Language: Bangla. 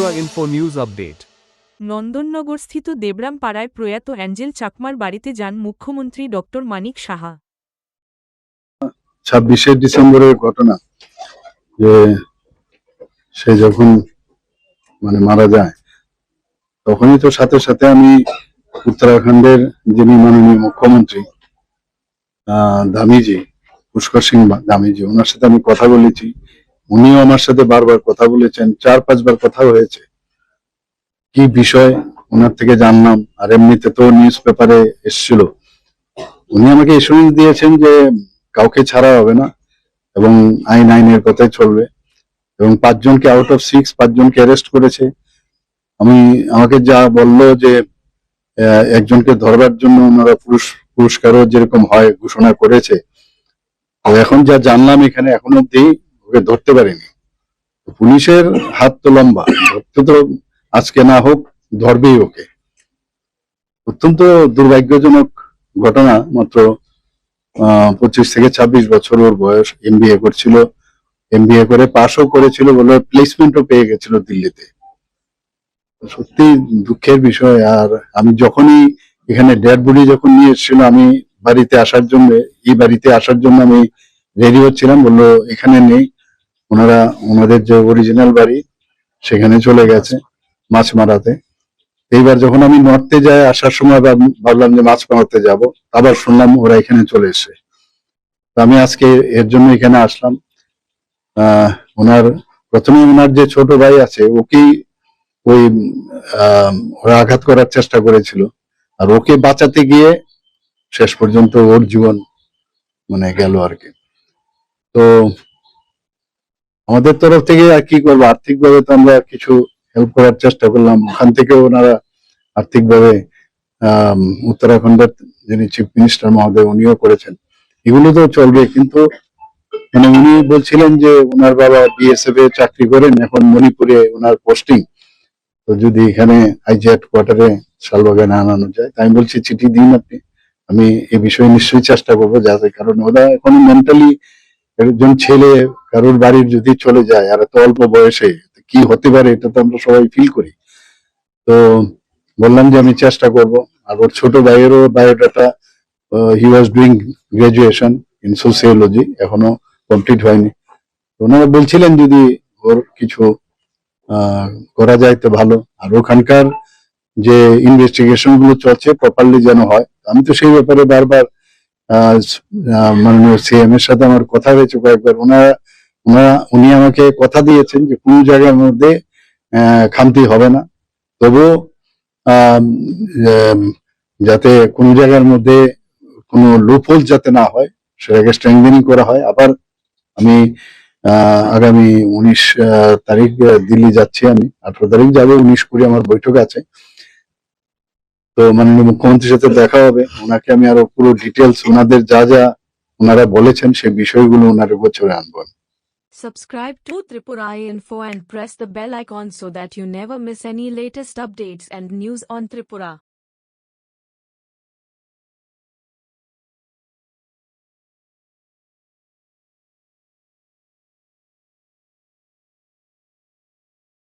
Tripura Info News Update. নন্দননগরস্থিত দেবরাম পাড়ায় প্রয়াত অ্যাঞ্জেল চাকমার বাড়িতে যান মুখ্যমন্ত্রী ডক্টর মানিক সাহা। 26শে ডিসেম্বরের ঘটনা, যে সে যখন মারা যায়, তখনই তো সাথে সাথে আমি উত্তরাখণ্ডের যিনি মাননীয় মুখ্যমন্ত্রী ধামিজি, পুষ্কর সিং ধামিজি, ওনার সাথে আমি কথা বলেছি। উনিও আমার সাথে বারবার কথা বলেছেন, 4-5 বার কথা হয়েছে। কি বিষয় ওনার থেকে জানলাম, আর এমনিতে তো নিউজ পেপারে এসেছিল। উনি আমাকে এসুরেন্স দিয়েছেন যে কাউকে ছাড়া হবে না এবং আইনের কথাই চলবে, এবং 5 জনকে আউট অফ 6 5 জনকে অ্যারেস্ট করেছে। আমাকে যা বললো যে একজনকে ধরবার জন্য ওনারা পুরস্কারও যেরকম হয় ঘোষণা করেছে। তো এখন যা জানলাম, এখানে এখনো অব্দি ওকে ধরতে পারিনি। পুলিশের হাত তো লম্বা, ধরতে তো আজকে না হোক ধরবেই ওকে। অত্যন্ত দুর্ভাগ্যজনক ঘটনা। মাত্র 25 থেকে 26 বছর ওর বয়স। এমবিএ করছিল, এমবিএ করে পাশও করেছিল, বলে প্লেসমেন্টও পেয়ে গেছিল দিল্লিতে। সত্যি দুঃখের বিষয়। আর আমি যখনই এখানে ডেড বডি যখন নিয়ে এসেছিল, আমি বাড়িতে আসার জন্য, আমি রেডি হচ্ছিলাম, বললো এখানে নেই, ওনাদের যে অরিজিনাল বাড়ি সেখানে চলে গেছে মাছ মারাতে। এইবার যখন আমি নর্থে যাই, আসার সময় ভাবলাম যে মাছ মারাতে যাব, আবার শুনলাম ওরা এখানে চলে এসে। আমি আজকে এর জন্য এখানে আসলাম। প্রথমে ওনার যে ছোট ভাই আছে, ওকেই ওরা আঘাত করার চেষ্টা করেছিল, আর ওকে বাঁচাতে গিয়ে শেষ পর্যন্ত ওর জীবন গেল আর কি। তো আমাদের তরফ থেকে আর কি করবো, আর্থিকভাবে তো আমরা কিছু হেল্প করার চেষ্টা করলাম। ওখান থেকে ওনারা আর্থিকভাবে উত্তরাখণ্ডের যিনি চিফ মিনিস্টার মহোদয়, উনিও করেছেন। এগুলো তো চলবে, কিন্তু উনি বলছিলেন যে ওনার বাবা বিএসএফ এ চাকরি করেন, এখন মণিপুরে ওনার পোস্টিং, তো যদি এখানে আইজি হেডকোয়ার্টারে শালবাগানে আনানো যায়। তাই আমি বলছি চিঠি দিন আপনি, আমি এই বিষয়ে নিশ্চয়ই চেষ্টা করবো যাতে, কারণ ওরা এখন মেন্টালি, একজন ছেলে কারোর বাড়ির যদি চলে যায় আর এত অল্প বয়সে, কি হতে পারে এটা তো আমরা সবাই ফিল করি। তো বললাম যে আমি চেষ্টা করব। আর ওর ছোট ভাইয়েরও biodata, he was doing graduation in sociology, এখনো কমপ্লিট হয়নি। ওনারা বলছিলেন যদি ওর কিছু করা যায় তো ভালো। আর ওখানকার যে ইনভেস্টিগেশন গুলো চলছে প্রপারলি যেন হয়। আমি তো সেই ব্যাপারে বারবার মাননীয় সিএম এর সাথে আমার কথা হয়েছে কয়েকবার। উনি আমাকে কথা দিয়েছেন যে কোনো জায়গার মধ্যে খামতি হবে না, তবুও যাতে কোনো জায়গার মধ্যে কোনো লুপহোল যাতে না হয়, সেটাকে স্ট্রেংথেনিং করা হয়। আবার আমি আগামী 19 তারিখ দিল্লি যাচ্ছি। আমি 18 তারিখ যাবো, 19-20 আমার বৈঠক আছে। তো মাননীয় মুখ্যমন্ত্রীর সাথে দেখা হবে। ওনাকে আমি আরো পুরো ডিটেলস, ওনাদের যা যা ওনারা বলেছেন সেই বিষয়গুলো ওনার গোচরে আনবো। Subscribe to Tripura Info and press the bell icon so that you never miss any latest updates and news on Tripura.